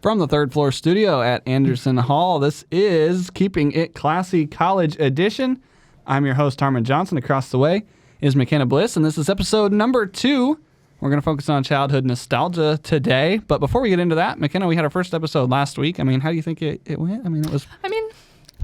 From the third floor studio at Anderson Hall, this is Keeping It Classy College Edition. I'm your host, Harmon Johnson. Across the way is McKenna Bliss, and this is episode number 2. We're going to focus on childhood nostalgia today. But before we get into that, McKenna, we had our first episode last week. I mean, how do you think it went?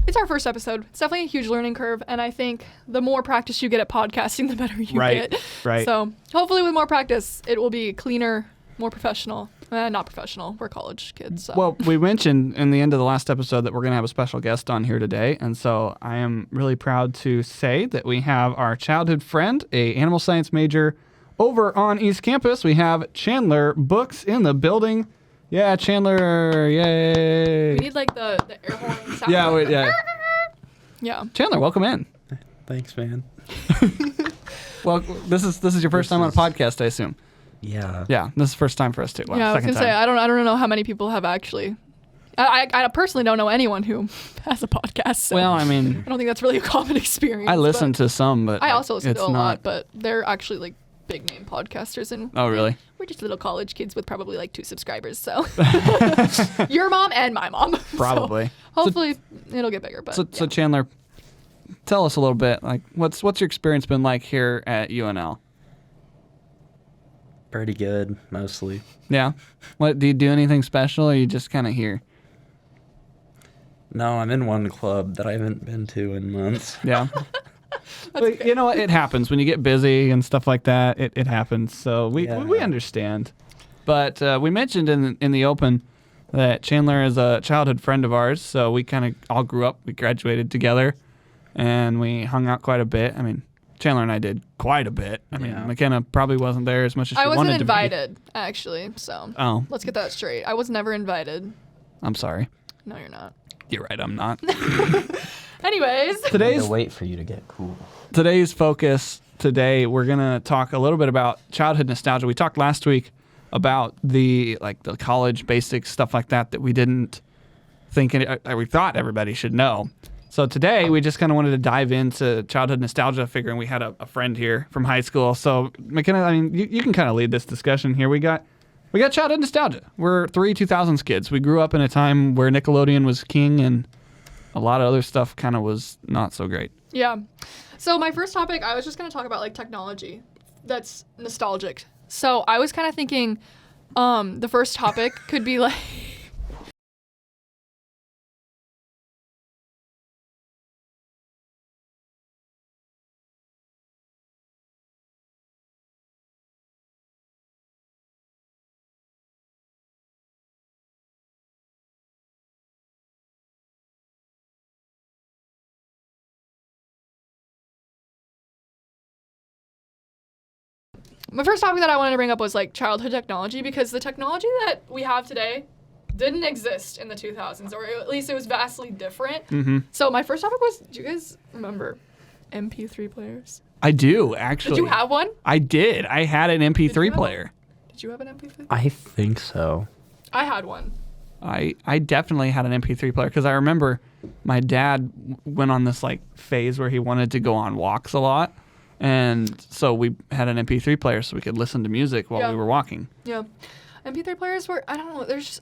It's our first episode. It's definitely a huge learning curve, and I think the more practice you get at podcasting, the better you get. Right. So hopefully with more practice, it will be cleaner, more professional. Not professional. We're college kids. So. Well, we mentioned in the end of the last episode that we're going to have a special guest on here today, and so I am really proud to say that we have our childhood friend, a animal science major over on East Campus. We have Chandler Books in the building. Yeah, Chandler, yay. We need like the air horn sound. Yeah. Yeah. Chandler, welcome in. Thanks, man. Well, this is your first time on a podcast, I assume. Yeah. Yeah, this is the first time for us too. Well, yeah, I was second gonna say time. I don't know how many people have actually. I personally don't know anyone who has a podcast. So Well, I mean, I don't think that's really a common experience. I listen to some, but I also listen to a not... lot, but they're actually like big name podcasters, and Oh, really? we're just little college kids with probably like 2 subscribers. So your mom and my mom. Probably. So hopefully it'll get bigger. But So Chandler, tell us a little bit. Like, what's your experience been like here at UNL? Pretty good, mostly. Yeah. What do you do? Anything special, or are you just kind of here? No, I'm in one club that I haven't been to in months. Yeah. But you know what? It happens when you get busy and stuff like that. It happens. So we understand. But we mentioned in the open that Chandler is a childhood friend of ours. So we kind of all grew up. We graduated together, and we hung out quite a bit. I mean, Chandler and I did quite a bit. I mean, McKenna probably wasn't there as much as she wanted to be. I wasn't invited, actually. So let's get that straight. I was never invited. I'm sorry. No, you're not. You're right. I'm not. Anyways, To wait for you to get cool. Today's focus we're gonna talk a little bit about childhood nostalgia. We talked last week about the college basics, stuff like that we didn't think we thought everybody should know. So today we just kind of wanted to dive into childhood nostalgia, figuring we had a friend here from high school. So McKenna, I mean, you can kind of lead this discussion here. We got childhood nostalgia. We're 2000s kids. We grew up in a time where Nickelodeon was king and a lot of other stuff kind of was not so great. yeah. So my first topic, I was just going to talk about like technology that's nostalgic. So I was kind of thinking the first topic could be like... My first topic that I wanted to bring up was like childhood technology, because the technology that we have today didn't exist in the 2000s, or at least it was vastly different. Mm-hmm. So my first topic was, do you guys remember MP3 players? I do, actually. Did you have one? I did. I had an MP3 player. Did you have an MP3? I think so. I had one. I definitely had an MP3 player because I remember my dad went on this like phase where he wanted to go on walks a lot. And so we had an MP3 player so we could listen to music while we were walking. Yeah. MP3 players were, I don't know, it's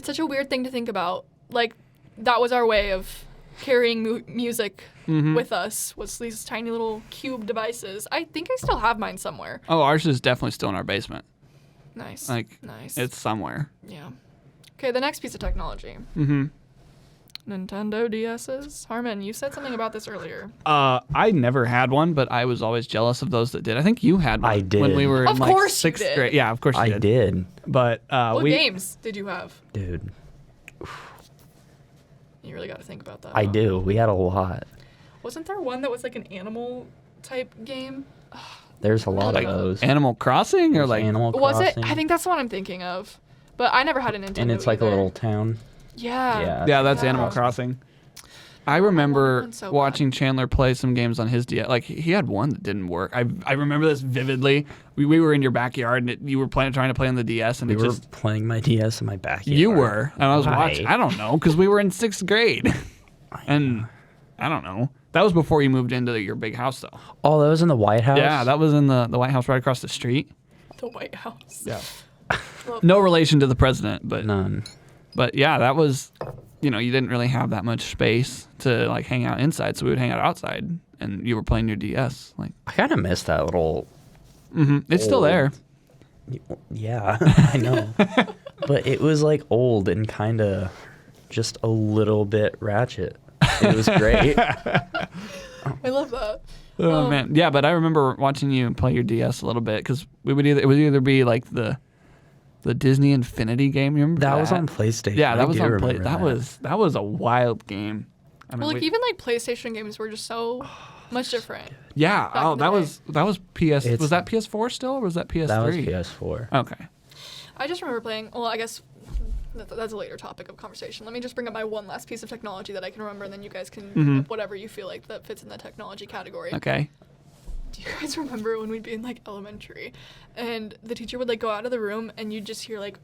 such a weird thing to think about. Like, that was our way of carrying music with us, was these tiny little cube devices. I think I still have mine somewhere. Oh, ours is definitely still in our basement. Nice. Nice. It's somewhere. Yeah. Okay, the next piece of technology. Mm-hmm. Nintendo DS's. Harmon, you said something about this earlier. I never had one, but I was always jealous of those that did. I think you had one. I did. When we were in Of course you 6th did. grade. Yeah, of course you did. I did. But What games did you have? Dude, You really got to think about that. I do. We had a lot. Wasn't there one that was like an animal type game? There's a lot of those. Animal Crossing or There's like Animal Was it? Crossing. I think that's the one I'm thinking of. But I never had a Nintendo And it's like a either. little town. Yeah. Yeah, that's Yeah. Animal Crossing. I remember one so watching Chandler play some games on his DS. Like he had one that didn't work. I remember this vividly. We were in your backyard and you were trying to play on the DS and We were playing my DS in my backyard. You were, and I was Why? watching. I don't know, because we were in 6th grade, and I don't know. That was before you moved into your big house, though. Oh, that was in the White House? Yeah, that was in the White House right across the street. The White House. Yeah. No relation to the president, but None. But yeah, that was, you didn't really have that much space to like hang out inside, so we would hang out outside, and you were playing your DS. Like, I kind of miss that little. It's still there. Yeah, I know. But it was like old and kind of just a little bit ratchet. It was great. I love that. Oh man, yeah. But I remember watching you play your DS a little bit because it would either be like the Disney Infinity game. You remember that was on PlayStation. Yeah, that was on PlayStation. That was a wild game. I mean, Well, even like PlayStation games were just so much different. Yeah. back Oh, in the that was PS. It's- Was that PS4 still, or was that PS3? That was PS4. Okay. I just remember playing. Well, I guess that's a later topic of conversation. Let me just bring up my one last piece of technology that I can remember, and then you guys can bring up whatever you feel like that fits in the technology category. Okay. Do you guys remember when we'd be in like elementary, and the teacher would like go out of the room, and you'd just hear like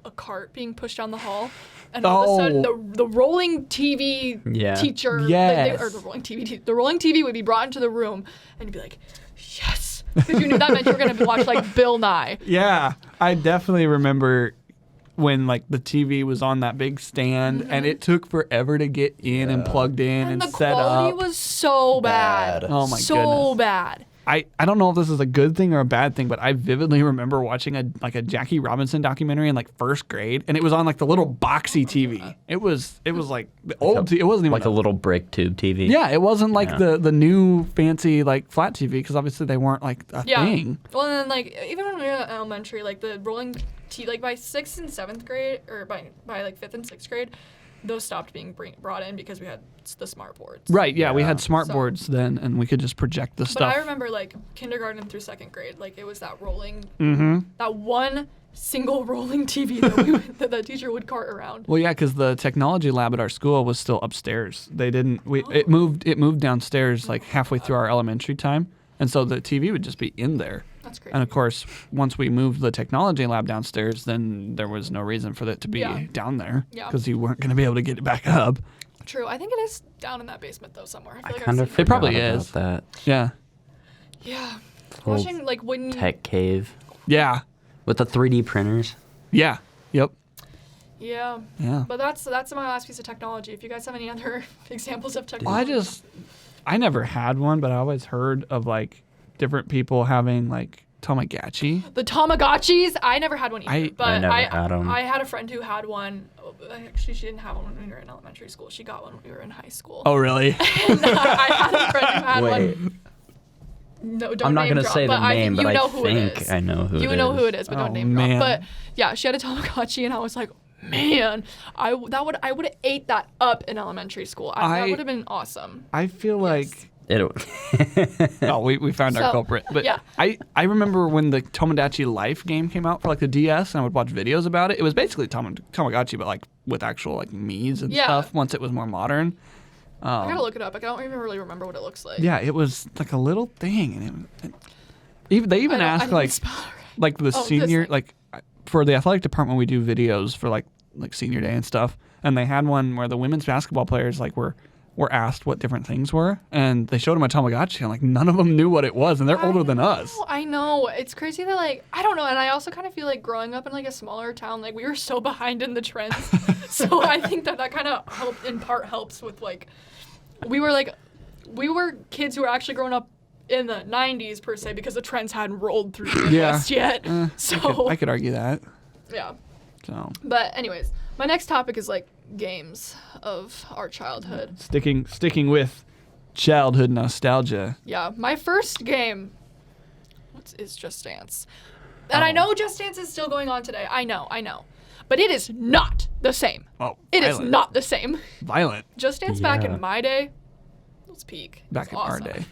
a cart being pushed down the hall, and all of a sudden the rolling TV teacher, Yes. or the rolling the rolling TV would be brought into the room, and you'd be like, yes, because you knew that meant you were gonna watch like Bill Nye. Yeah, I definitely remember when like the TV was on that big stand, and it took forever to get in and plugged in and And the set quality up. was so bad. Oh my so goodness. bad. I don't know if this is a good thing or a bad thing, but I vividly remember watching a Jackie Robinson documentary in like first grade, and it was on like the little boxy TV. It was like the old. It wasn't even Like a little brick tube TV. Yeah, it wasn't like the new fancy like flat TV, because obviously they weren't like a thing. Well, and then like even when we were in elementary, like the rolling like by 6th and 7th grade, or by like 5th and 6th grade, those stopped being brought in because we had the smart boards. Right. Yeah, we had Yeah. smart So- boards then, and we could just project the But stuff. I remember like kindergarten through 2nd grade, like it was that rolling, Mm-hmm. that one single rolling TV that the teacher would cart around. Well, yeah, because the technology lab at our school was still upstairs. They didn't. It moved downstairs like halfway through our elementary time, and so the TV would just be in there. That's crazy. And of course, once we moved the technology lab downstairs, then there was no reason for it to be down there, Yeah. because you weren't going to be able to get it back up. True. I think it is down in that basement though somewhere. I feel like kind I've of seen forgot It probably about is. that Yeah. Yeah. Little Watching like when tech cave Yeah. with the 3D printers. Yeah. Yep. Yeah. Yeah. But that's my last piece of technology. If you guys have any other examples of Well, technology. I never had one, but I always heard of like different people having like Tamagotchi. The Tamagotchis, I never had one either. I but never had 'em. I had a friend who had one. Actually, she didn't have one when we were in elementary school. She got one when we were in high school. Oh, really? And I had a friend who had Wait, one. No, don't I'm not name gonna drop, say the but name, you but know I who it think is. I know who it is. You know who it is, but Oh, don't name man. drop. But yeah, she had a Tamagotchi, and I was like, man, I would have ate that up in elementary school. That would have been awesome. I feel like. Oh, we found our So, culprit. But yeah. I remember when the Tomodachi Life game came out for like the DS, and I would watch videos about it. It was basically Tamagotchi, but like with actual like Miis and Yeah. stuff. Once it was more modern. I gotta look it up. I don't even really remember what it looks like. Yeah, it was like a little thing, and they even I asked didn't like spell it right. like the this senior thing. like for the athletic department, we do videos for like senior day and stuff, and they had one where the women's basketball players like were asked what different things were, and they showed them a Tamagotchi, and like none of them knew what it was, and they're older than us. I know. It's crazy that like I don't know, and I also kind of feel like growing up in like a smaller town, like we were so behind in the trends. So I think that kind of helps with like we were kids who were actually growing up in the 90s per se, because the trends hadn't rolled through the Midwest yet. So I could argue that. yeah. So But anyways, my next topic is like games of our childhood. sticking with childhood nostalgia. Yeah, my first game is Just Dance. And I know Just Dance is still going on today. I know. But it is not the same. Oh, It is violent. not the same. Violent. Just Dance back Yeah. in my day was peak. It Back was in our awesome. day.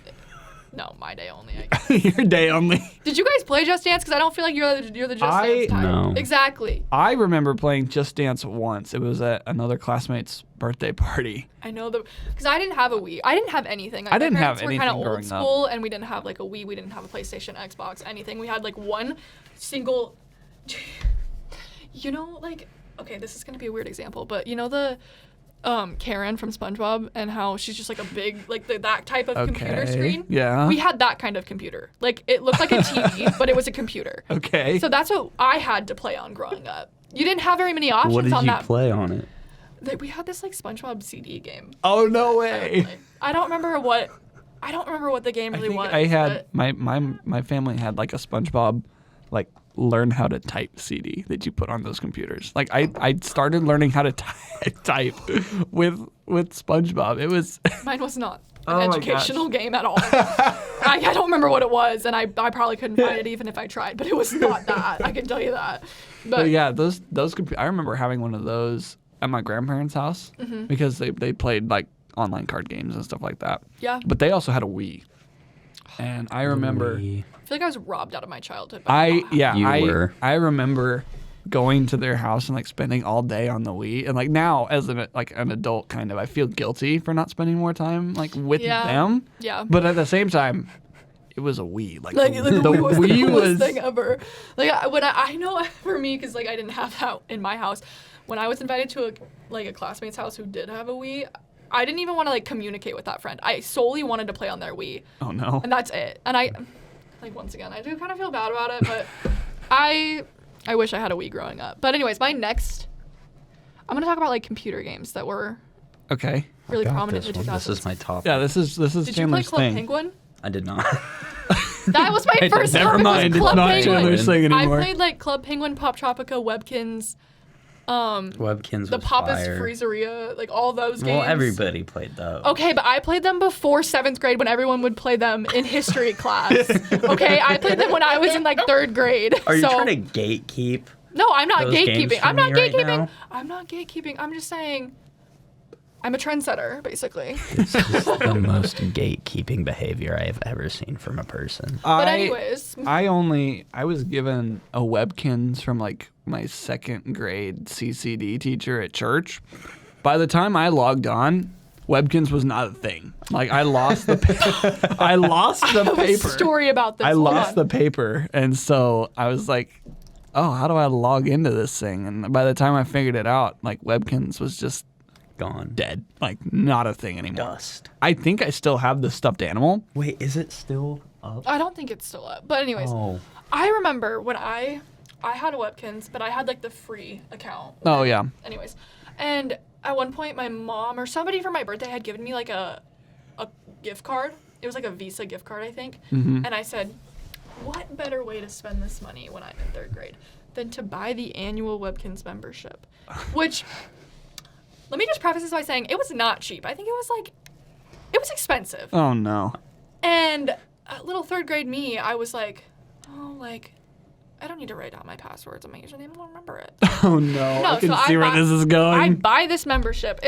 No, my day only, I guess. Your day only. Did you guys play Just Dance? Because I don't feel like you're the Just Dance type. No. Exactly. I remember playing Just Dance once. It was at another classmate's birthday party. I know because I didn't have a Wii. I didn't have anything. I didn't have We're kind of anything old growing up. school, and we didn't have like a Wii. We didn't have a PlayStation, Xbox, anything. We had like one single. You know, like okay, this is gonna be a weird example, but you know the. Karen from SpongeBob, and how she's just like a big, like that type of computer Okay, screen. yeah. We had that kind of computer. Like it looked like a TV, but it was a computer. Okay. So that's what I had to play on growing up. You didn't have very many options What did on you that. play on it? We had this like SpongeBob CD game. Oh no way! I don't remember what the game really was. I had my family had like a SpongeBob, like learn how to type CD that you put on those computers. Like I started learning how to type with SpongeBob. It was Mine was not Oh an my educational game at all. I don't remember what it was, and I probably couldn't find it even if I tried. But it was not that. I can tell you that. But yeah, those I remember having one of those at my grandparents' house because they played like online card games and stuff like that. Yeah. But they also had a Wii. And I remember I feel like I was robbed out of my childhood. By You were. I remember going to their house and like spending all day on the Wii. And like now as an adult kind of I feel guilty for not spending more time like with them. Yeah. But at the same time it was a Wii. Like the Wii was the coolest was thing ever. Like I know for me, because like I didn't have that in my house. When I was invited to a classmate's house who did have a Wii, I didn't even want to like communicate with that friend. I solely wanted to play on their Wii. Oh no. And that's it. And I, like once again, I do kind of feel bad about it, but I wish I had a Wii growing up. But anyways, I'm gonna talk about like computer games that were Okay. really prominent in the 2000s. This is my top. Yeah, this is Did you play Chandler's Club thing. Penguin? I did not. That was my first Never topic, was mind, it's Club not Penguin. Chandler's thing anymore. I played like Club Penguin, Pop Tropica, Webkins, Webkins the was Papa's fire. Freezeria, like all those games. Well, everybody played those. Okay, but I played them before 7th grade when everyone would play them in history class. Okay, I played them when I was in like 3rd grade. Are you so, trying to gatekeep? No, I'm not those games gatekeeping. from I'm not me right gatekeeping. now? I'm not gatekeeping. I'm just saying I'm a trendsetter, basically. This is the most gatekeeping behavior I have ever seen from a person. But anyways, I was given a Webkins from like my 2nd grade CCD teacher at church. By the time I logged on, Webkins was not a thing. Like I lost the I lost the I have a paper. story about this. I Hold lost on. the paper, and so I was like, "Oh, how do I log into this thing?" And by the time I figured it out, like Webkins was just Gone. dead, like not a thing anymore. Dust. I think I still have the stuffed animal. Wait, is it still up? I don't think it's still up. But anyways, Oh. I remember when I had a Webkins, but I had like the free account. Oh yeah. Anyways, and at one point my mom or somebody for my birthday had given me like a gift card. It was like a Visa gift card, I think. Mm-hmm. And I said, what better way to spend this money when I'm in 3rd grade than to buy the annual Webkins membership? Which, let me just preface this by saying it was not cheap. I think it was expensive. Oh no. And little 3rd grade me, I was like, oh, like, I don't need to write down my passwords and my username. I won't remember it. Oh no. No, I can so see where this is I going. buy this membership.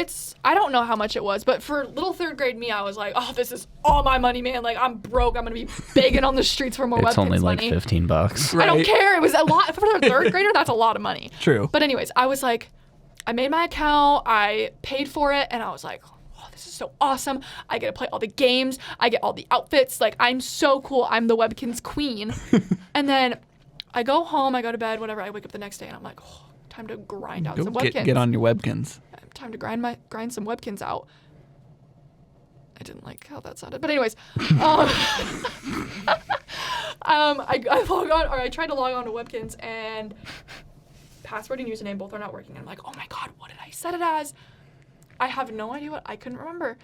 I don't know how much it was, but for little 3rd grade me, I was like, oh, this is all my money, man. Like, I'm broke. I'm going to be begging on the streets for more It's Webkins only like money. $15. I don't Right. care. It was a lot. For a 3rd grader, that's a lot of money. True. But anyways, I was like, I made my account. I paid for it. And I was like, oh, this is so awesome. I get to play all the games. I get all the outfits. Like, I'm so cool. I'm the Webkins queen. And then I go home, I go to bed, whatever. I wake up the next day and I'm like, oh, time to grind out Go some Webkins. get on your Webkins. Time to grind some Webkins out. I didn't like how that sounded, but anyways, I log on, or I tried to log on to Webkins, and password and username both are not working. And I'm like, oh my god, what did I set it as? I have no idea what I couldn't remember,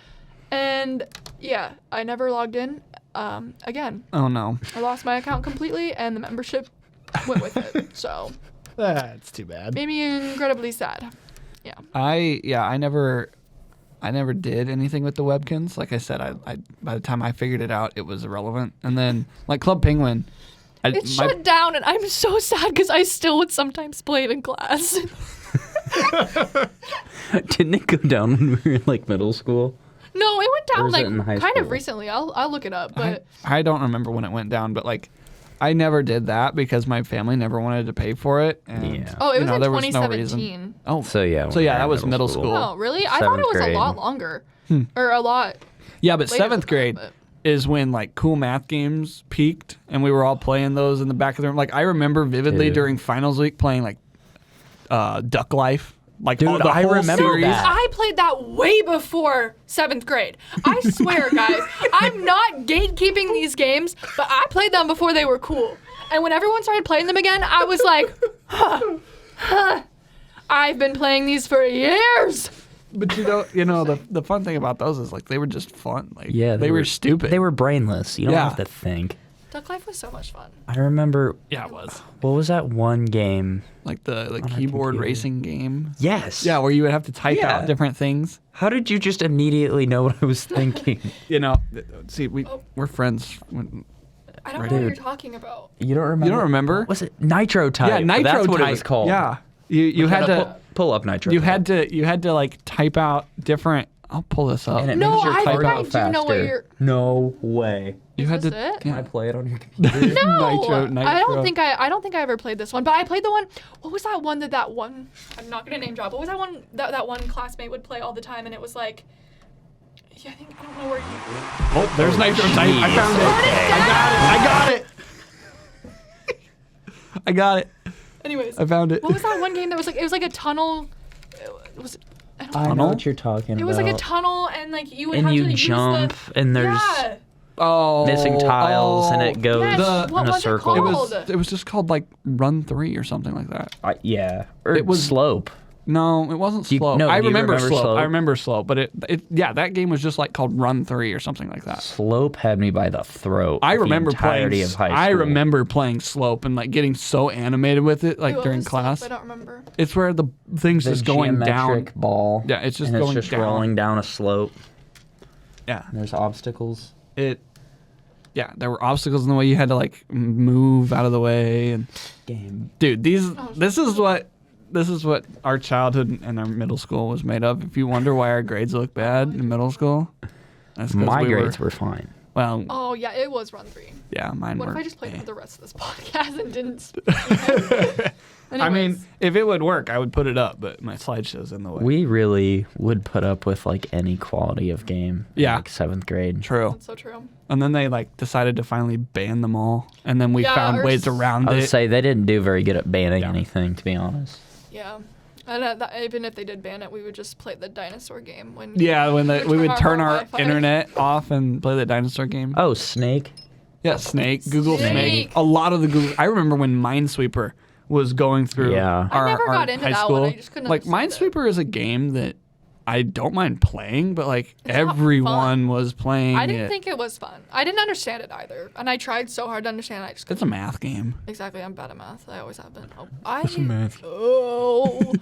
and yeah, I never logged in again. Oh no. I lost my account completely, and the membership went with it. So That's too bad. made me incredibly sad. Yeah. I never did anything with the Webkins. Like I said, I by the time I figured it out, it was irrelevant. And then like Club Penguin, It shut down, and I'm so sad because I still would sometimes play it in class. Didn't it go down when we were in like middle school? No, it went Or down was it in high like kind of school? recently. I'll look it up, but I don't remember when it went down, but like I never did that because my family never wanted to pay for it. And, Yeah. oh, it was in there was no 2017. reason. Oh, So yeah. So when yeah, we that were was in middle school. Oh, really? I thought it 7th was grade. a lot longer, or a lot. yeah, but later 7th than grade that, is when like cool math games peaked, and we were all playing those in the back of the room. Like I remember vividly Dude. during finals week playing like Duck Life. Like Dude, the I whole remember series. that. I played that way before 7th grade. I swear, guys, I'm not gatekeeping these games, but I played them before they were cool. And when everyone started playing them again, I was like, I've been playing these for years. But the fun thing about those is like they were just fun. Like Yeah, they were stupid. They were brainless. You don't Yeah. have to think. Duck Life was so much fun. I remember. Yeah, it was. What was that one game? Like the our keyboard computer. racing game. Yes. Yeah, where you would have to type Yeah. out different things. How did you just immediately know what I was thinking? See, we're friends. I don't Right. know what Dude. you're talking about. You don't remember? You don't remember? What was it? Nitro Type. Yeah, Nitro That's what Type. it was called. Yeah, you had to pull up Nitro. you Type. had to like type out different. I'll pull this up. And it No, makes your I card think I go do faster. know what you're- No way. You Is had this to. it? Can I Yeah. play it on your computer? No, Nitro. I don't think I ever played this one, but I played the one. What was that one that one? I'm not gonna name drop. What was that one that one classmate would play all the time, and it was like, yeah, I don't know where you. Oh, there's Nitro Type. I Jeez. found it. I got it. I got it. Anyways, I found it. what was that one game that was like? It was like a tunnel. It was. I don't know. I know Tunnel? what you're talking It about. was like a tunnel, and like you would And have you to use jump, and there's yeah. Oh, missing tiles, and it goes Yes, The- what in a was circle. it It called? was just called like Run 3 or something like that. Yeah. Or It was- Slope. No, it wasn't You- slow. no, I do you remember remember slow. Slow? I remember slow, but that game was just like called Run 3 or something like that. Slope had me by the throat. I the remember entirety playing. of high school. I remember playing Slope and like getting so animated with it, like What during was class. Slope? I don't remember. It's where the thing's the just going down. geometric ball. Yeah, it's just and going it's just down. rolling down a slope. Yeah, And there's obstacles. Yeah, there were obstacles in the way. You had to like move out of the way, and Game. dude, this is what our childhood and our middle school was made of. If you wonder why our grades look bad in middle school, that's 'cause My we grades were fine. well. Oh yeah, it was Run 3. Yeah, mine What were. if I just played it for the rest of this podcast and didn't? I mean, Anyways. if it would work, I would put it up, but my slideshow's in the way. We really would put up with like any quality of game. In, Yeah. like 7th grade. True. That's so true. And then they like decided to finally ban them all, and then we Yeah, found or ways s- around I would it. say they didn't do very good at banning Yeah. anything, to be honest. Yeah. And even if they did ban it, we would just play the dinosaur game when. Yeah, when we would turn our Wi-Fi. internet off and play the dinosaur game. Oh, Snake. Yeah, Snake, Google Snake. Snake. A lot of the Google. I remember when Minesweeper was going through. Yeah. I our, never our got into high that school. one. I just couldn't like understand it. Minesweeper is a game that I don't mind playing, but like It's not everyone was playing I didn't it. think it was fun. I didn't understand it either, and I tried so hard to understand. I just It's couldn't. a math game. Exactly. I'm bad at math. I always have been. Oh, It's a math. Oh.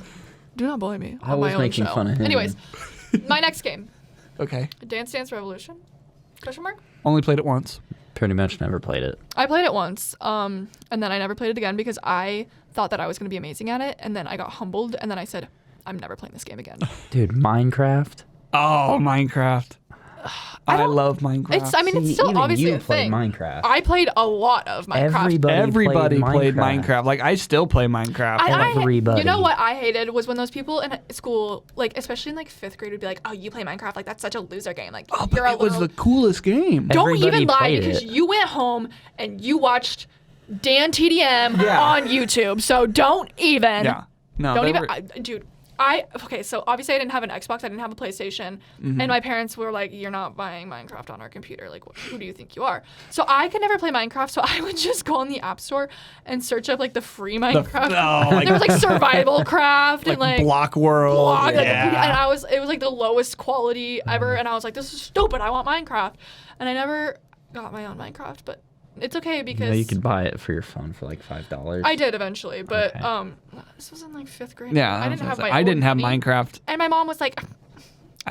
Do not bully me. I on was my own making show. fun of him. Anyways, my next game, Okay. Dance Dance Revolution? Question mark. Only played it once. Pretty much never played it. I played it once, and then I never played it again because I thought that I was going to be amazing at it, and then I got humbled, and then I said, I'm never playing this game again. Dude, Minecraft. Oh, Minecraft. I don't- love Minecraft. It's See, still even obviously you a played thing. Minecraft. I played a lot of Minecraft. Everybody played Minecraft. Like I still play Minecraft. Everybody. You know what I hated was when those people in school, like especially in like 5th grade, would be like, "Oh, you play Minecraft? Like that's such a loser game. Like Oh, you're but a it was little." the coolest game. Don't Everybody even lie played because it. you went home and you watched Dan TDM Yeah. on YouTube. So don't even. Yeah. No, Don't they even, were- dude. Okay, so obviously I didn't have an Xbox, I didn't have a PlayStation, Mm-hmm. and my parents were like, "You're not buying Minecraft on our computer. Like, who do you think you are?" So I could never play Minecraft, so I would just go on the App Store and search up like the free Minecraft. like- There was like Survival Craft and like Block World. Block, like, yeah. and it was like the lowest quality ever, and I was like, "This is stupid. I want Minecraft," and I never got my own Minecraft, but it's okay because Yeah, you could buy it for your phone for like $5. I did eventually, but Okay. this was in like 5th grade. Yeah, I didn't have my. I didn't own have money. Minecraft. And my mom was like,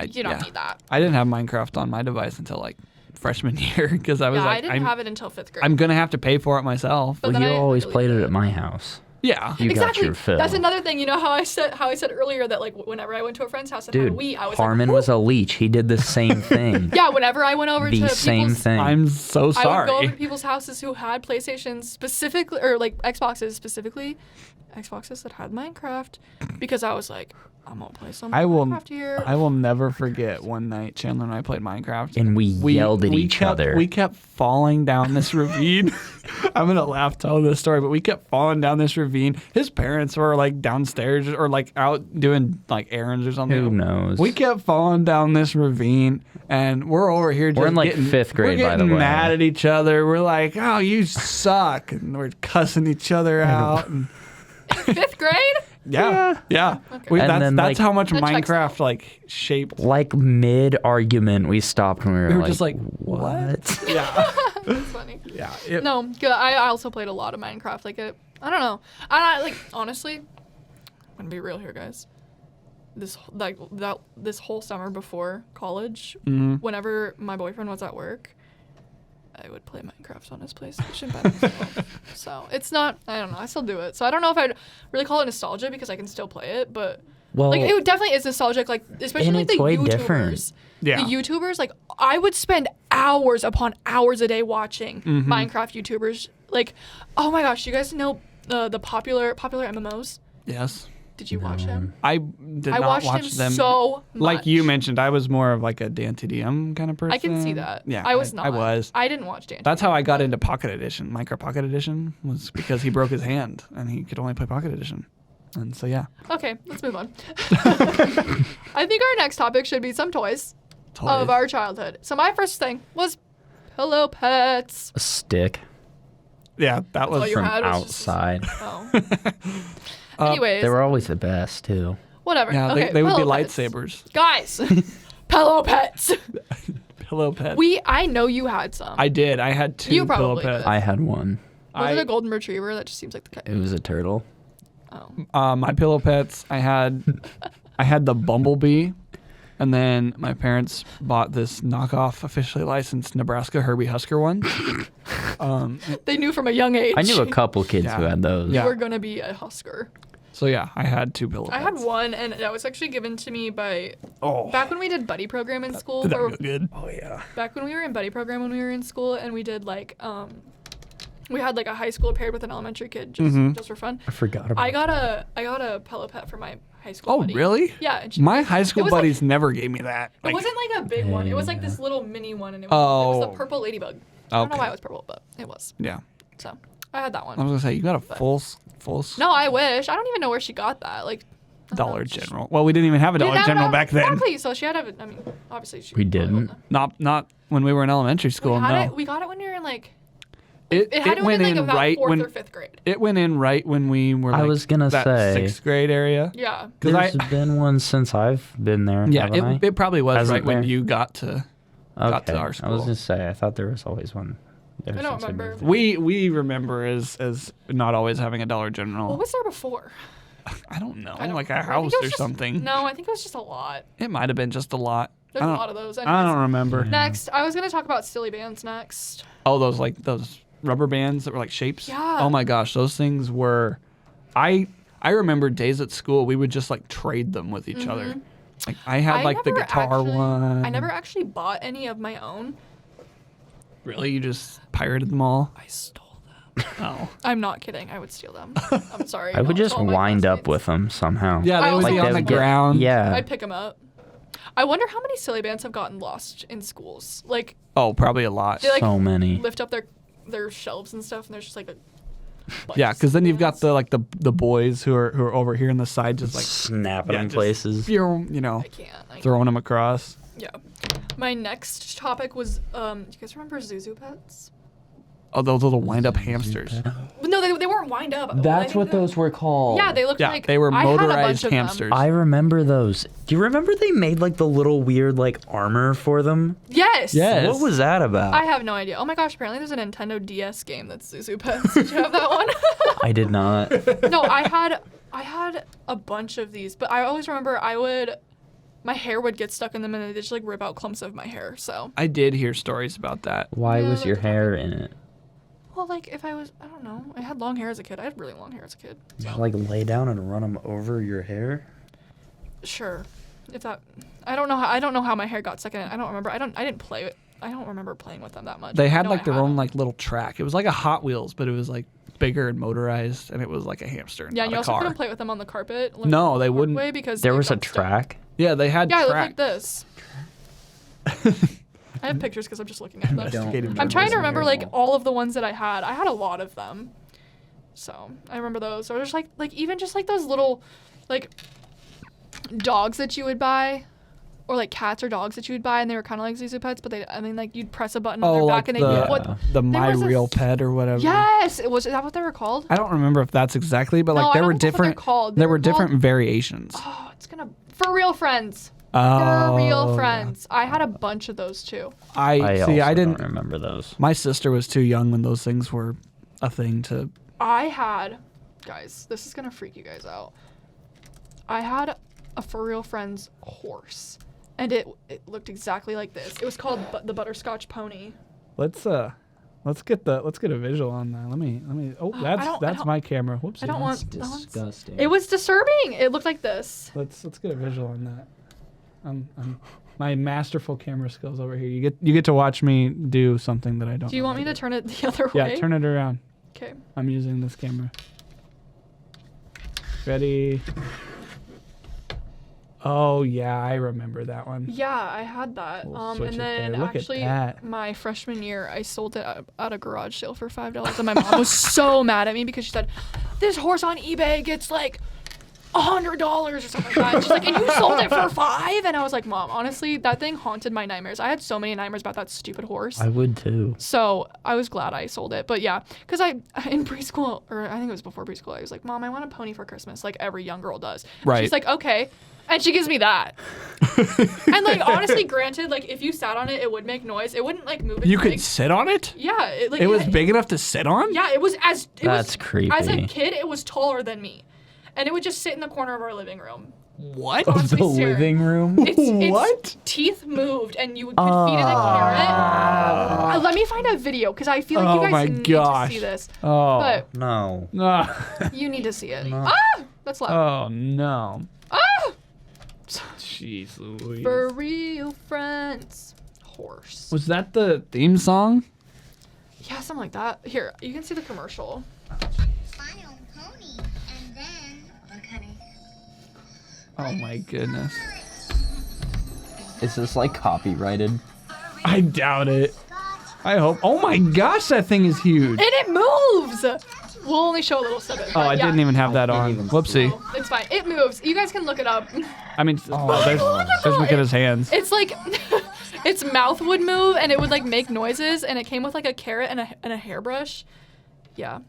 "You don't yeah. need that." I didn't have Minecraft on my device until like freshman year because I was Yeah, like, I didn't have it until 5th grade. I'm gonna have to pay for it myself. But Well, then you I always deleted played it it. at my house. Yeah. You got exactly. your fill. That's another thing. You know how I said earlier that like whenever I went to a friend's house and Dude, had a Wii, I was Harmon like, was a leech. He did the same thing. yeah. Whenever I went over the to same people's, thing. I'm so I would sorry. go over to people's houses who had PlayStations specifically, or like Xboxes specifically, Xboxes that had Minecraft, because I was like, I'm gonna play some Minecraft here. I will never forget one night Chandler and I played Minecraft. And we yelled at each kept, other. We kept falling down this ravine. I'm gonna laugh telling this story, but we kept falling down this ravine. His parents were like downstairs or like out doing like errands or something. Who knows? We kept falling down this ravine, and we're over here. Just We're in, like, getting, 5th grade, we're by the getting way. mad at each other. We're like, "Oh, you suck," and we're cussing each other out. And 5th grade? Yeah. Okay. And That's then, like- how much That checks Minecraft out. like shaped. Like mid-argument, we stopped and We were just like, what? Yeah. That's funny. Yeah. No, good. I also played a lot of Minecraft. Like, I don't know. I like honestly. I'm gonna be real here, guys. This whole summer before college, whenever my boyfriend was at work, I would play Minecraft on his PlayStation by myself. So it's not. I don't know. I still do it. So I don't know if I'd really call it nostalgia because I can still play it, but. Well, Like it definitely is nostalgic, like especially And like the it's way YouTubers. different. Yeah. The YouTubers, like I would spend hours upon hours a day watching Minecraft YouTubers. Like, oh my gosh, you guys know the popular MMOs? Yes. Did you watch him? I did I not watched watch him them. so much. Like you mentioned, I was more of like a Dan TDM kind of person. I can see that. Yeah, I was not. I was. I didn't watch Dan. That's how I got into Pocket Edition. Minecraft Pocket Edition was because he broke his hand and he could only play Pocket Edition. And so, yeah. Okay, let's move on. I think our next topic should be some toys of our childhood. So my first thing was pillow pets. a stick Yeah, that all was you from had was just- outside. Oh. Anyways, They were always the best too. whatever. Yeah, okay, they would be pillow pets. lightsabers. Guys, pillow pets. Pillow pets. I know you had some. I did. I had two You pillow probably pets. did. I had one. Was it a golden retriever? That just seems like the It kind. was a turtle. Oh. My pillow pets, I had the bumblebee, and then my parents bought this knockoff, officially licensed Nebraska Herbie Husker one. They knew from a young age. I knew a couple kids Yeah. who had those. Yeah. You were gonna be a Husker. So yeah, I had two pillow I pets. had one, and that was actually given to me by Oh, back when we did buddy program in school. that or was good. Oh yeah. back when we were in buddy program when we were in school, and we did like we had like a high school paired with an elementary kid just for fun. I forgot about. I got a pillow pet for my high school. Oh, buddy. really? Yeah. And she, My high school was like- buddies never gave me that. it wasn't like a big one. It was like this little mini one, and it was Oh. the purple ladybug. I don't know Okay. why it was purple, but it was. Yeah. So I had that I was one. gonna say you got a full No, I wish. I don't even know where she got that. Like I don't know, Dollar it's just- General. Well, we didn't even have a We didn't Dollar have General enough- back then. Exactly. So she had a. I mean, obviously she. We probably didn't. wouldn't Not when we were in elementary have. school. We had No. it. We got it when we were in like. It It had to went been like in about right fourth when or fifth grade. it went in right when we were. I Like, was gonna that say. 6th grade area. Yeah. Because There's been one since I've been there. yeah, haven't I? it probably was Hasn't right when there? you got to got to Okay. our I was school. gonna say I thought there was always one. ever I don't since remember. moved. We remember as not always having a Dollar General. What was there before? I don't know, I don't like a remember. I think house it was or just- something. No, I think it was just a lot. It might have been just a lot. There's I a don't- lot of those. I Anyways. don't remember. Next, I was gonna talk about silly bands next. Oh, those rubber bands that were like shapes. Yeah. Oh my gosh, those things were. I remember days at school we would just like trade them with each other. Like I had like the never guitar actually- one. I never actually bought any of my own. Really, you just pirated them all. I stole them. Oh. I'm not kidding. I would steal them. I'm sorry. I would not to just all my wind up classmates. with them somehow. Yeah, I they would also be on would the do that. ground. Yeah. I'd pick them up. I wonder how many silly bands have gotten lost in schools. Like Oh, probably a lot. they like So many. lift up their shelves and stuff, and there's just like a. bunch Yeah, of because then silly you've got bands. the boys who are over here in the side just like Snapping yeah, in just, places. You know, I can't. throwing them across. Yeah. My next topic was do you guys remember Zuzu pets? Oh, those little wind up hamsters. But no, they weren't wind up. I That's think what those were called. Yeah, they looked Yeah, like they were I had a bunch motorized of them. hamsters. I remember those. Do you remember they made like the little weird like armor for them? Yes. Yes. What was that about? I have no idea. Oh my gosh, apparently there's a Nintendo DS game that's Zuzu Pets. Did you have that one? I did not. No, I had a bunch of these, but I always remember my hair would get stuck in them and they'd just like rip out clumps of my hair. So, I did hear stories about that. Why Yeah, was your like- hair in it? well, like if I don't know, I had long hair as a kid. I had really long hair as a kid. Did you, like lay down and run them over your hair? Sure, if that, I don't know how my hair got stuck in it. I don't remember. I didn't play it. I don't remember playing with them that much. They I had know like I their had own them. like little track. It was like a Hot Wheels, but it was like bigger and motorized, and it was like a hamster. Yeah, and not you a also car. couldn't play with them on the carpet. like, No, they the hard wouldn't. way because There they was a got stuck. track. Yeah, they had Yeah, it looked track. like this. I have pictures because I'm just looking at them. Investigative I'm trying to journalism remember here. like all of the ones that I had. I had a lot of them, so I remember those. Or there's like even just like those little like dogs that you would buy, or like cats or dogs that you would buy, and they were kind of like Zuzu pets, but like you'd press a button on their like back and they the My was Real Pet or whatever. Yes, is that what they were called? I don't remember if that's exactly, but No, like I there don't were think that's what they're different. called. There They were were different called- variations. Oh, it's gonna For Real Friends. Oh, For Real Friends. I had a bunch of those too. I see. I didn't don't remember those. My sister was too young when those things were a thing to. I had, guys, this is gonna freak you guys out. I had a For Real Friends horse, and it looked exactly like this. It was called the Butterscotch Pony. Let's get a visual on that. Let me. Oh, that's my camera. Whoops. I don't That's want that one's- disgusting. It was disturbing. It looked like this. Let's get a visual on that. My masterful camera skills over here. You get to watch me do something that I don't. Do you know want me how to turn it the other do. way? Yeah, turn it around. Okay. I'm using this camera. Ready? Oh yeah, I remember that one. Yeah, I had that. We'll switch And it then there. Look at actually, that. my freshman year, I sold it at a garage sale for $5, and my mom was so mad at me because she said, "This horse on eBay gets like $100 or something like that." And she's like, "And you sold it for $5?" And I was like, "Mom, honestly, that thing haunted my nightmares. I had so many nightmares about that stupid horse." I would too. So I was glad I sold it. But yeah, because in preschool, or I think it was before preschool, I was like, "Mom, I want a pony for Christmas," like every young girl does. Right. She's like, "Okay." And she gives me that. And like, honestly, granted, like if you sat on it, it would make noise. It wouldn't like move its You could legs. sit on it? Yeah. It was big enough to sit on? Yeah, it was That's creepy. As a kid, it was taller than me. And it would just sit in the corner of our living room. What? Honestly, The Sarah, living room? Its What? teeth moved, and you could feed it a carrot. Let me find a video, because I feel like you Oh my guys need gosh. to see this. Oh. But No. No. you need to see it. No. Ah! That's loud. Oh no. Ah! Jeez Louise. For Real Friends. Horse. Was that the theme song? Yeah, something like that. Here, you can see the commercial. My own pony, and then look, honey. Oh my goodness. Is this like copyrighted? I doubt it. I hope. Oh my gosh, that thing is huge. And it moves! We'll only show a little snippet. Oh, but I yeah. didn't even have that I on. didn't even Whoopsie. Oh, it's fine. It moves. You guys can look it up. I mean, there's look at his hands. It's like its mouth would move and it would like make noises, and it came with like a carrot and a hairbrush. Yeah.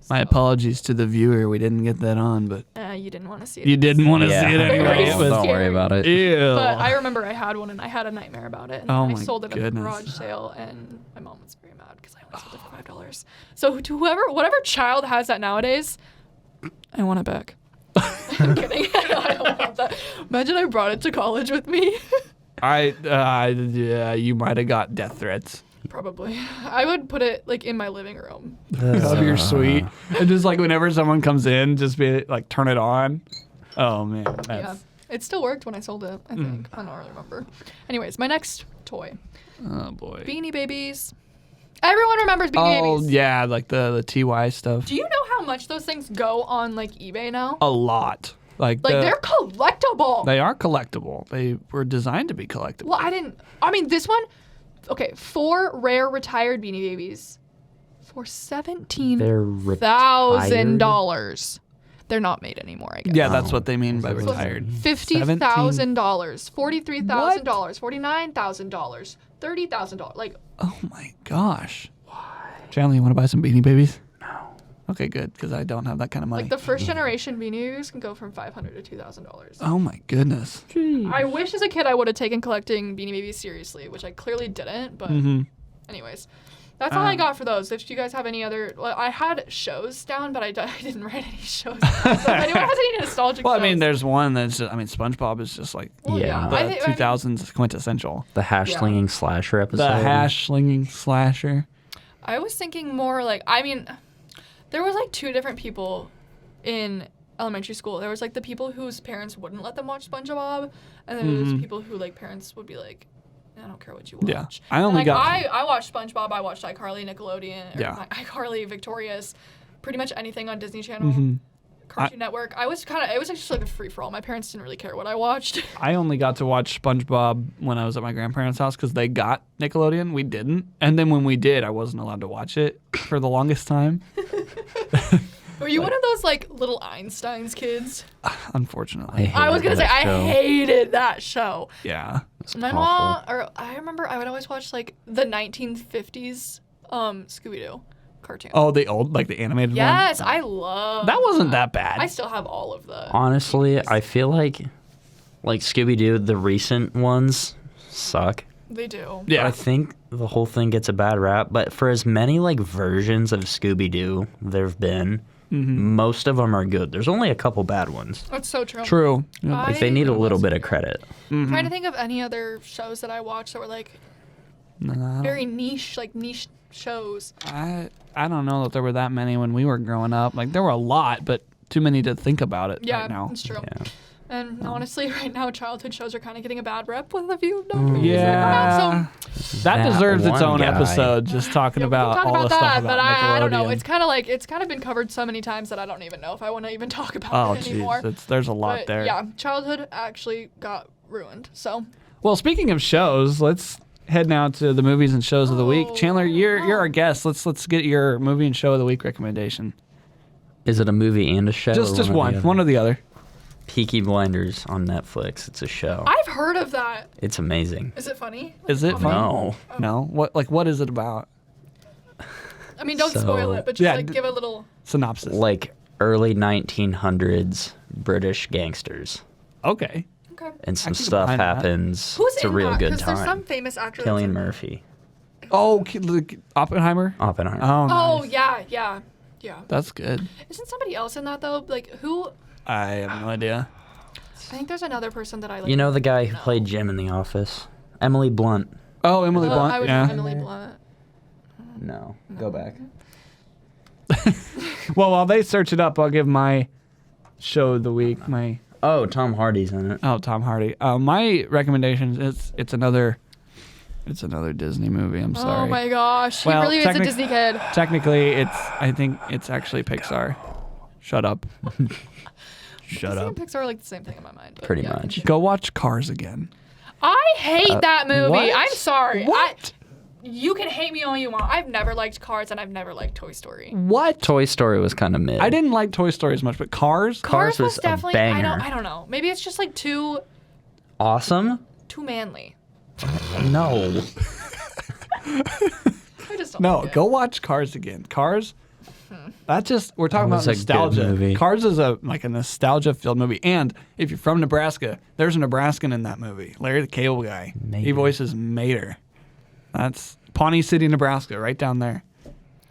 My apologies to the viewer. We didn't get that on, but You didn't want to see it. you didn't want to see it anyway. Very It was Don't worry scary. about it. ew. But I remember I had one and I had a nightmare about it. And Oh I my sold it at a goodness. garage sale, and my mom was very mad because I only sold it for $5. So to whatever child has that nowadays, I want it back. I'm kidding. I don't want that. Imagine I brought it to college with me. Yeah, you might have got death threats. Probably. I would put it like in my living room. Of your suite, and just like whenever someone comes in, just be like, turn it on. Oh man, Yeah. that's, It still worked when I sold it, I think. I don't really remember. Anyways, my next toy. oh boy. Beanie Babies. Everyone remembers Beanie Oh Babies. yeah, like the TY stuff. Do you know how much those things go on like eBay now? A lot. Like They're collectible. they are collectible. They were designed to be collectible. Well, this one, okay, 4 rare retired Beanie Babies for $17,000. They're not made anymore, I guess. Yeah, that's what they mean by So retired. $50,000, $43,000, $49,000, $30,000. Like, Oh my gosh. Why? Chandler, you want to buy some Beanie Babies? No. Okay, good, because I don't have that kind of money. the first generation Beanie Babies can go from $500 to $2,000. Oh my goodness. I wish as a kid I would have taken collecting Beanie Babies seriously, which I clearly didn't. But anyways, that's all I got for those. If you guys have any other, I had shows down, but I didn't write any shows down. So if anyone has any nostalgic Well, I shows, mean, there's one that's just, SpongeBob is just like well, Yeah. the I think- 2000s quintessential. The hash slinging slasher episode. The hash slinging slasher. I was thinking more like, there was like 2 different people in elementary school. There was like the people whose parents wouldn't let them watch SpongeBob, and then there was people who like parents would be like, I don't care what you watch. Yeah. I only got- I watched SpongeBob. I watched iCarly, Nickelodeon, or Yeah. iCarly, Victorious, pretty much anything on Disney Channel, Cartoon Network. It was just like a free for all. My parents didn't really care what I watched. I only got to watch SpongeBob when I was at my grandparents' house because they got Nickelodeon. We didn't. And then when we did, I wasn't allowed to watch it for the longest time. Were you one of those like little Einstein's kids? Unfortunately. I was gonna say that I show. hated that show. Yeah. It's My awful. mom, or I remember I would always watch like the 1950s Scooby-Doo cartoon. Oh, the old, like the animated yes, one? I love. That wasn't that bad. I still have all of the. Honestly, I feel like Scooby-Doo, the recent ones suck. They do. Yeah. I think the whole thing gets a bad rap, but for as many like versions of Scooby-Doo there've been, most of them are good. There's only a couple bad ones. That's so true. True. Like they need a little bit of credit. Trying to think of any other shows that I watched that were like very niche, like niche shows. I don't know that there were that many when we were growing up. Like there were a lot, but too many to think about it Yeah, right now. it's true. Yeah. And honestly, right now, childhood shows are kind of getting a bad rep with a few of them. Yeah. So That deserves its one own guy. episode, just talking yeah, we can about talk all about the that, stuff but about I don't know. Nickelodeon. It's kind of been covered so many times that I don't even know if I want to even talk about Oh, it anymore. jeez. There's a lot But there. yeah, childhood actually got ruined. So Well, speaking of shows, let's head now to the movies and shows of the week. Oh, Chandler, you're wow. our guest. Let's get your movie and show of the week recommendation. Is it a movie and a show? Just or one or the other. Peaky Blinders on Netflix. It's a show. I've heard of that. It's amazing. Is it funny? Is it Comedy? funny? No. No. What is it about? I mean, don't So- spoil it, but just Yeah, like give a little. Synopsis. Like early 1900s British gangsters. Okay. Okay. And some can get stuff behind that. happens. Who's it's a in real that? good 'Cause there's some time. famous actor. Cillian that's in Murphy. Oh, Oppenheimer. Oppenheimer. Oh, Oh nice. yeah. That's good. Isn't somebody else in that though? Like who? I have no idea. I think there's another person that I like. You know the guy who played Jim in The Office? Emily Blunt. Oh, Emily Blunt. I would Yeah. know Emily Blunt. No. Go back. Well, while they search it up, I'll give my show of the week. Oh, Tom Hardy's in it. Tom Hardy. My recommendation is it's another Disney movie. I'm sorry. Oh my gosh, he Well, really is a technic- Disney kid. Technically, I think it's actually Pixar. Shut up. Shut Disney up. and Pixar are like the same thing in my mind. but Pretty yeah. much. Go watch Cars again. I hate that movie. what? I'm sorry. What? You can hate me all you want. I've never liked Cars and I've never liked Toy Story. What? Toy Story was kind of mid. I didn't like Toy Story as much, but Cars? Cars was a definitely. banger. I don't know. Maybe it's just like too Awesome? manly. No. I just don't. No, like it. go watch Cars again. Cars. That's just we're talking That about was a good nostalgia. movie. Cars is a nostalgia filled movie, and if you're from Nebraska, there's a Nebraskan in that movie. Larry the Cable Guy. He Mater. voices Mater. That's Pawnee City, Nebraska, right down there,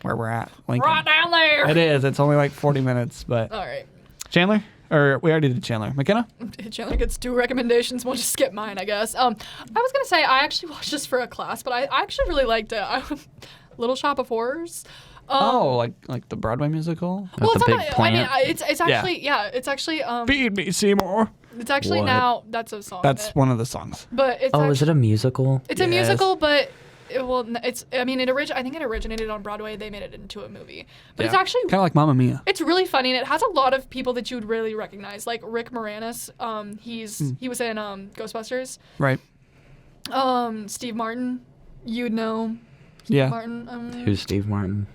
where we're at. Lincoln. Right down there. It is. It's only like 40 minutes, but All right. Chandler, or we already did Chandler. McKenna. Chandler gets 2 recommendations. We'll just skip mine, I guess. I was gonna say I actually watched this for a class, but I actually really liked it. Little Shop of Horrors. Like the Broadway musical. Well, the it's big not. plant? I mean, it's actually it's actually Feed me, Seymour. it's actually What? now that's a song. That's one of the songs. But it's Oh, is it a musical? It's a Yes. musical, but I mean, I think it originated on Broadway. They made it into a movie, but it's actually kind of like Mamma Mia. it's really funny, and it has a lot of people that you would really recognize, like Rick Moranis. He was in Ghostbusters. Right. Steve Martin, you'd know. Yeah. Martin. Who's Steve Martin?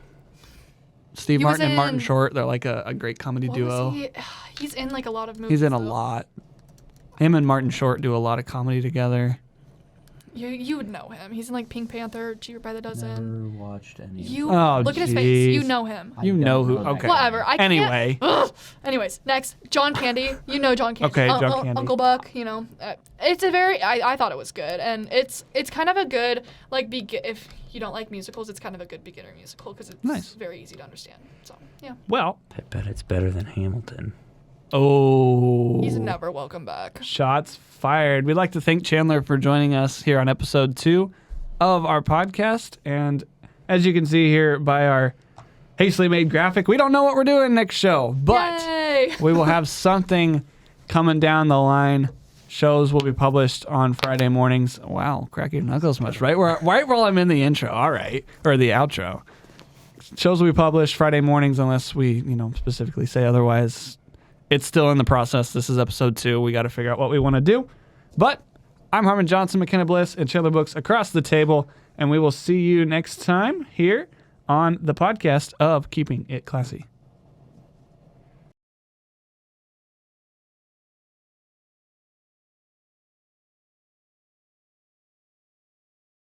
Steve He was Martin and Martin in- Short. They're like a great comedy what duo. was he? He's in like a lot of movies. He's in a though. lot. Him and Martin Short do a lot of comedy together. You would know him. He's in like Pink Panther, Cheaper by the Dozen. Never watched any. You Oh, look at his face. You jeez. know him. You don't know who? know that Okay. Whatever. I can't- Anyway. Ugh. Anyways, next, John Candy. You know John Candy. Okay, John Candy. Uncle Buck. You know, it's a very. I thought it was good, and it's kind of a good like if you don't like musicals, it's kind of a good beginner musical because it's Nice. very easy to understand. So yeah, Well. I bet it's better than Hamilton. Oh. he's never welcome back. Shots fired. We'd like to thank Chandler for joining us here on episode 2 of our podcast. And as you can see here by our hastily made graphic, we don't know what we're doing next show, but Yay! we will have something coming down the line. Shows will be published on Friday mornings. Wow, crack your knuckles much. Right while I'm in the intro. All right. Or the outro. Shows will be published Friday mornings unless we, specifically say otherwise. It's still in the process. This is episode 2. We got to figure out what we want to do. But I'm Harmon Johnson, McKenna Bliss, and Chandler Books across the table. And we will see you next time here on the podcast of Keeping It Classy.